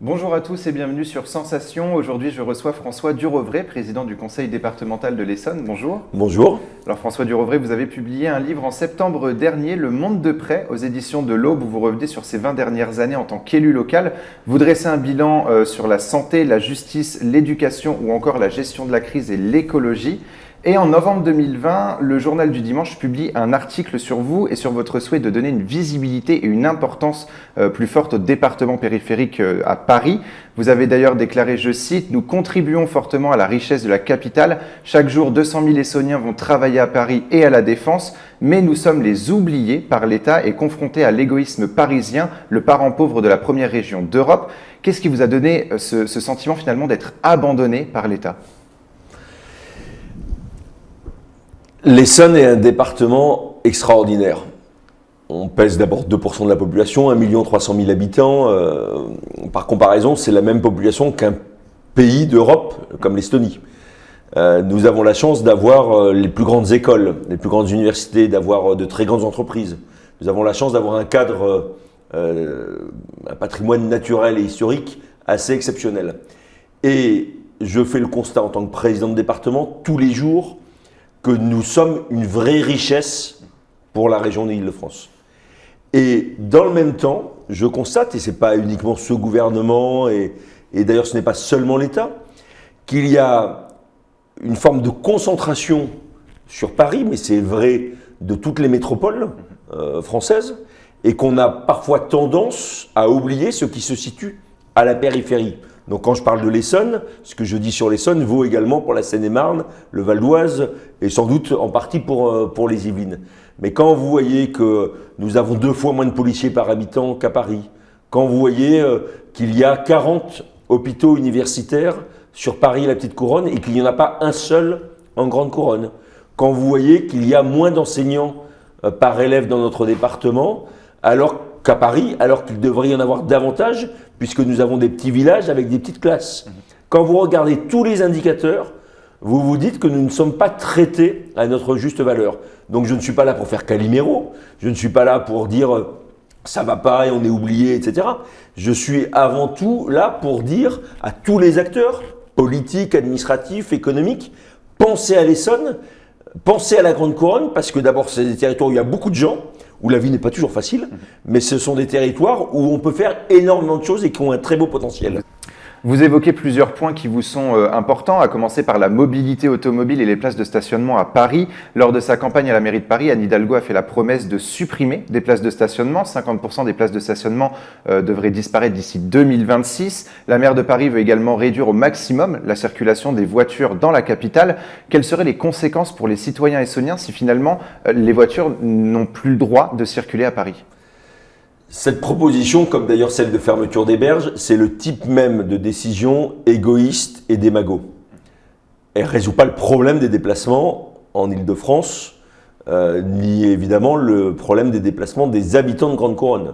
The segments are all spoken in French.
Bonjour à tous et bienvenue sur Sensation. Aujourd'hui, je reçois François Durovray, président du conseil départemental de l'Essonne. Bonjour. Bonjour. Alors François Durovray, vous avez publié un livre en septembre dernier, Le Monde de près, aux éditions de l'Aube, où vous revenez sur ces 20 dernières années en tant qu'élu local. Vous dressez un bilan sur la santé, la justice, l'éducation ou encore la gestion de la crise et l'écologie. Et en novembre 2020, le Journal du Dimanche publie un article sur vous et sur votre souhait de donner une visibilité et une importance plus forte au département périphérique à Paris. Vous avez d'ailleurs déclaré, je cite, « Nous contribuons fortement à la richesse de la capitale. Chaque jour, 200 000 Essonniens vont travailler à Paris et à la Défense, mais nous sommes les oubliés par l'État et confrontés à l'égoïsme parisien, le parent pauvre de la première région d'Europe. » Qu'est-ce qui vous a donné ce sentiment finalement d'être abandonné par l'État ? L'Essonne est un département extraordinaire. On pèse d'abord 2% de la population, 1 300 000 habitants. Par comparaison, c'est la même population qu'un pays d'Europe comme l'Estonie. Nous avons la chance d'avoir les plus grandes écoles, les plus grandes universités, d'avoir de très grandes entreprises. Nous avons la chance d'avoir un cadre, un patrimoine naturel et historique assez exceptionnel. Et je fais le constat en tant que président de département tous les jours que nous sommes une vraie richesse pour la région d'Île-de-France. Et dans le même temps, je constate, et ce n'est pas uniquement ce gouvernement, et d'ailleurs ce n'est pas seulement l'État, qu'il y a une forme de concentration sur Paris, mais c'est vrai de toutes les métropoles françaises, et qu'on a parfois tendance à oublier ce qui se situe à la périphérie. Donc quand je parle de l'Essonne, ce que je dis sur l'Essonne vaut également pour la Seine-et-Marne, le Val d'Oise et sans doute en partie pour les Yvelines. Mais quand vous voyez que nous avons 2 fois moins de policiers par habitant qu'à Paris, quand vous voyez qu'il y a 40 hôpitaux universitaires sur Paris et la Petite Couronne et qu'il n'y en a pas un seul en Grande Couronne, quand vous voyez qu'il y a moins d'enseignants par élève dans notre département, alors qu'à Paris, alors qu'il devrait y en avoir davantage, puisque nous avons des petits villages avec des petites classes. Quand vous regardez tous les indicateurs, vous vous dites que nous ne sommes pas traités à notre juste valeur. Donc je ne suis pas là pour faire Calimero, je ne suis pas là pour dire ça va pas et on est oublié, etc. Je suis avant tout là pour dire à tous les acteurs, politiques, administratifs, économiques, pensez à l'Essonne, pensez à la Grande Couronne, parce que d'abord c'est des territoires où il y a beaucoup de gens, où la vie n'est pas toujours facile, mais ce sont des territoires où on peut faire énormément de choses et qui ont un très beau potentiel. Vous évoquez plusieurs points qui vous sont importants, à commencer par la mobilité automobile et les places de stationnement à Paris. Lors de sa campagne à la mairie de Paris, Anne Hidalgo a fait la promesse de supprimer des places de stationnement. 50% des places de stationnement devraient disparaître d'ici 2026. La maire de Paris veut également réduire au maximum la circulation des voitures dans la capitale. Quelles seraient les conséquences pour les citoyens essonniens si finalement les voitures n'ont plus le droit de circuler à Paris ? Cette proposition, comme d'ailleurs celle de fermeture des berges, c'est le type même de décision égoïste et démago. Elle ne résout pas le problème des déplacements en Île-de-France, ni évidemment le problème des déplacements des habitants de Grande Couronne.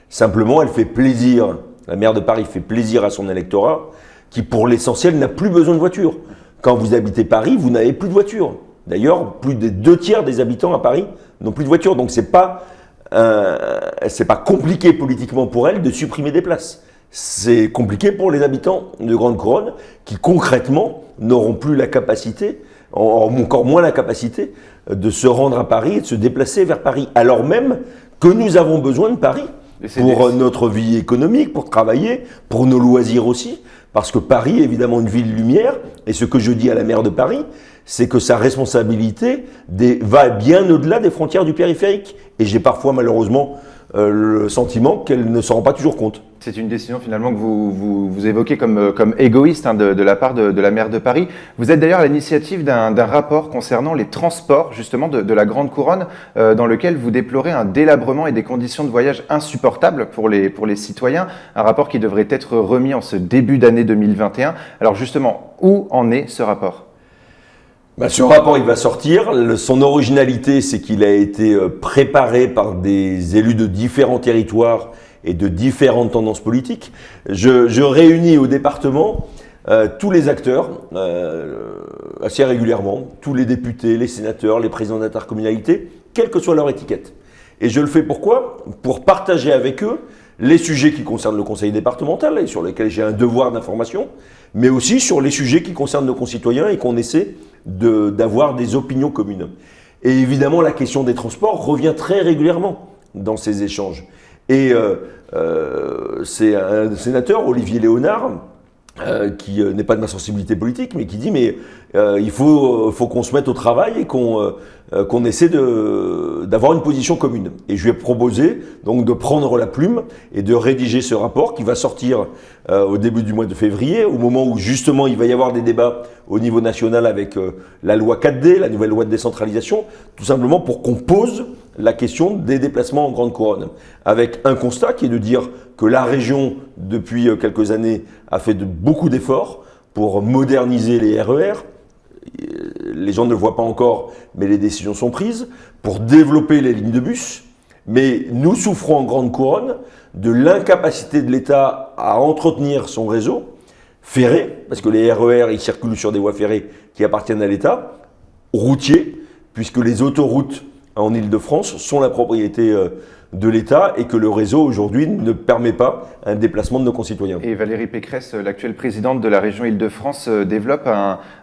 Simplement, elle fait plaisir, la maire de Paris fait plaisir à son électorat, qui pour l'essentiel n'a plus besoin de voiture. Quand vous habitez Paris, vous n'avez plus de voiture. D'ailleurs, plus des 2 tiers des habitants à Paris n'ont plus de voiture, donc c'est pas compliqué politiquement pour elle de supprimer des places. C'est compliqué pour les habitants de Grande Couronne qui concrètement n'auront plus la capacité, encore moins la capacité de se rendre à Paris et de se déplacer vers Paris, alors même que nous avons besoin de Paris pour notre vie économique, pour travailler, pour nos loisirs aussi, parce que Paris est évidemment une ville lumière, et ce que je dis à la maire de Paris, c'est que sa responsabilité va bien au-delà des frontières du périphérique. Et j'ai parfois malheureusement le sentiment qu'elle ne s'en rend pas toujours compte. C'est une décision finalement que vous évoquez comme égoïste de la part de la maire de Paris. Vous êtes d'ailleurs à l'initiative d'un rapport concernant les transports justement de la Grande Couronne, dans lequel vous déplorez un délabrement et des conditions de voyage insupportables pour les citoyens. Un rapport qui devrait être remis en ce début d'année 2021. Alors justement, où en est ce rapport ? Ce rapport, il va sortir. Son originalité, c'est qu'il a été préparé par des élus de différents territoires et de différentes tendances politiques. Je réunis au département tous les acteurs assez régulièrement, tous les députés, les sénateurs, les présidents d'intercommunalité, quelle que soit leur étiquette. Et je le fais pourquoi ? Pour partager avec eux les sujets qui concernent le conseil départemental et sur lesquels j'ai un devoir d'information, mais aussi sur les sujets qui concernent nos concitoyens et qu'on essaie d'avoir des opinions communes. Et évidemment, la question des transports revient très régulièrement dans ces échanges. Et c'est un sénateur, Olivier Léonard, qui n'est pas de ma sensibilité politique, mais qui dit il faut qu'on se mette au travail et qu'on essaie d'avoir une position commune. Et je lui ai proposé donc de prendre la plume et de rédiger ce rapport qui va sortir au début du mois de février, au moment où justement il va y avoir des débats au niveau national avec la loi 4D, la nouvelle loi de décentralisation, tout simplement pour qu'on pose la question des déplacements en grande couronne, avec un constat qui est de dire que la région, depuis quelques années, a fait beaucoup d'efforts pour moderniser les RER. Les gens ne le voient pas encore, mais les décisions sont prises, pour développer les lignes de bus. Mais nous souffrons en grande couronne de l'incapacité de l'État à entretenir son réseau ferré, parce que les RER, ils circulent sur des voies ferrées qui appartiennent à l'État, routiers, puisque les autoroutes en Île-de-France sont la propriété de l'État et que le réseau aujourd'hui ne permet pas un déplacement de nos concitoyens. Et Valérie Pécresse, l'actuelle présidente de la région Île-de-France, développe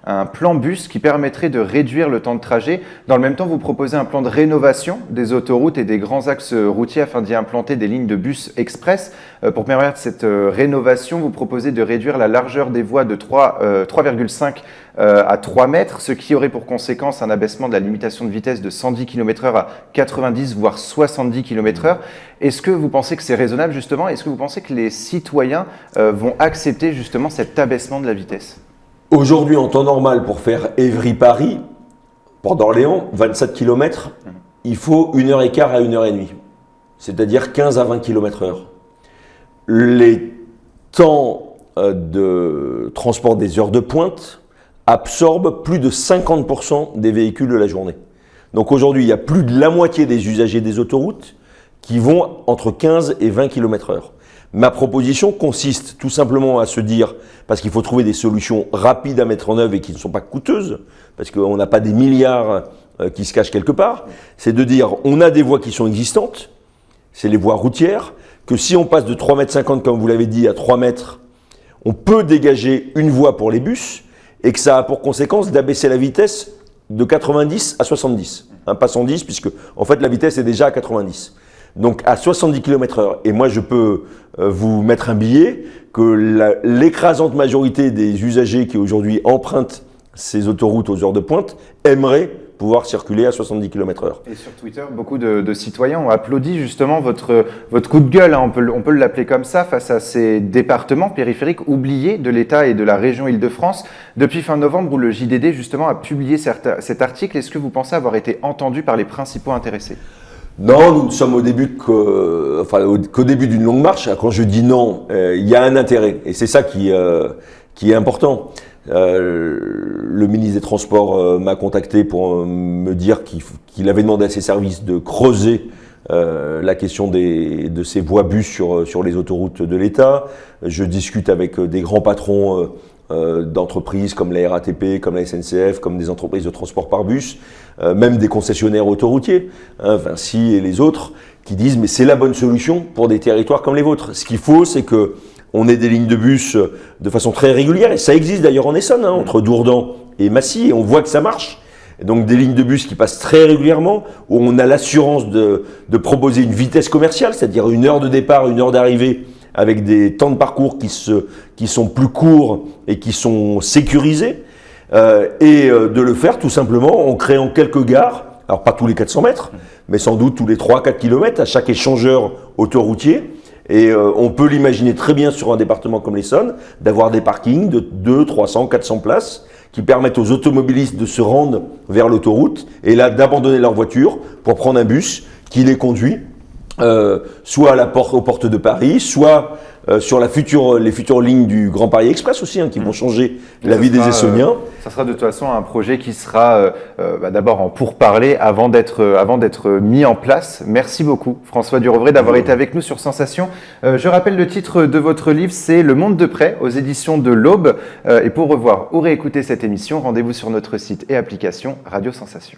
un plan bus qui permettrait de réduire le temps de trajet. Dans le même temps, vous proposez un plan de rénovation des autoroutes et des grands axes routiers afin d'y implanter des lignes de bus express. Pour permettre cette rénovation, vous proposez de réduire la largeur des voies de 3,5 à 3 mètres, ce qui aurait pour conséquence un abaissement de la limitation de vitesse de 110 km/h à 90 voire 70 km/h. Est-ce que vous pensez que c'est raisonnable justement? Est-ce que vous pensez que les citoyens vont accepter justement cet abaissement de la vitesse? Aujourd'hui, en temps normal, pour faire Évry-Paris, Port d'Orléans, 27 km, il faut 1h15 à 1h30, c'est-à-dire 15 à 20 km/h. Les temps de transport des heures de pointe absorbe plus de 50% des véhicules de la journée. Donc aujourd'hui, il y a plus de la moitié des usagers des autoroutes qui vont entre 15 et 20 km/h. Ma proposition consiste tout simplement à se dire, parce qu'il faut trouver des solutions rapides à mettre en œuvre et qui ne sont pas coûteuses, parce qu'on n'a pas des milliards qui se cachent quelque part, c'est de dire on a des voies qui sont existantes, c'est les voies routières, que si on passe de 3,50 m, comme vous l'avez dit, à 3 mètres, on peut dégager une voie pour les bus, et que ça a pour conséquence d'abaisser la vitesse de 90 à 70. Pas 110, puisque en fait la vitesse est déjà à 90. Donc à 70 km/h. Et moi je peux vous mettre un billet que l'écrasante majorité des usagers qui aujourd'hui empruntent ces autoroutes aux heures de pointe aimeraient pouvoir circuler à 70 km/h. Et sur Twitter, beaucoup de citoyens ont applaudi justement votre coup de gueule, hein, on peut l'appeler comme ça, face à ces départements périphériques oubliés de l'État et de la région Île-de-France. Depuis fin novembre, où le JDD justement a publié cet article, est-ce que vous pensez avoir été entendu par les principaux intéressés? Non, nous sommes qu'au début d'une longue marche. Quand je dis non, il y a un intérêt. Et c'est ça qui est important. Le ministre des Transports m'a contacté pour me dire qu'il avait demandé à ses services de creuser la question de ces voies bus sur les autoroutes de l'État. Je discute avec des grands patrons d'entreprises comme la RATP, comme la SNCF, comme des entreprises de transport par bus, même des concessionnaires autoroutiers, Vinci et les autres, qui disent mais c'est la bonne solution pour des territoires comme les vôtres. Ce qu'il faut, c'est que on ait des lignes de bus de façon très régulière, et ça existe d'ailleurs en Essonne, entre Dourdan et Massy, et on voit que ça marche. Et donc des lignes de bus qui passent très régulièrement, où on a l'assurance de proposer une vitesse commerciale, c'est-à-dire 1 heure de départ, 1 heure d'arrivée, avec des temps de parcours qui sont plus courts et qui sont sécurisés, et de le faire tout simplement en créant quelques gares, alors pas tous les 400 mètres, mais sans doute tous les 3-4 km à chaque échangeur autoroutier. Et on peut l'imaginer très bien sur un département comme l'Essonne, d'avoir des parkings de 200, 300, 400 places qui permettent aux automobilistes de se rendre vers l'autoroute et là d'abandonner leur voiture pour prendre un bus qui les conduit soit aux portes de Paris, soit sur les futures lignes du Grand Paris Express aussi, qui vont changer la vie des Essonniens. Ça sera de toute façon un projet qui sera d'abord en pourparlers avant d'être mis en place. Merci beaucoup François Durovray d'avoir été avec nous sur Sensation. Je rappelle le titre de votre livre, c'est Le Monde de près aux éditions de l'Aube. Et pour revoir ou réécouter cette émission, rendez-vous sur notre site et application Radio Sensation.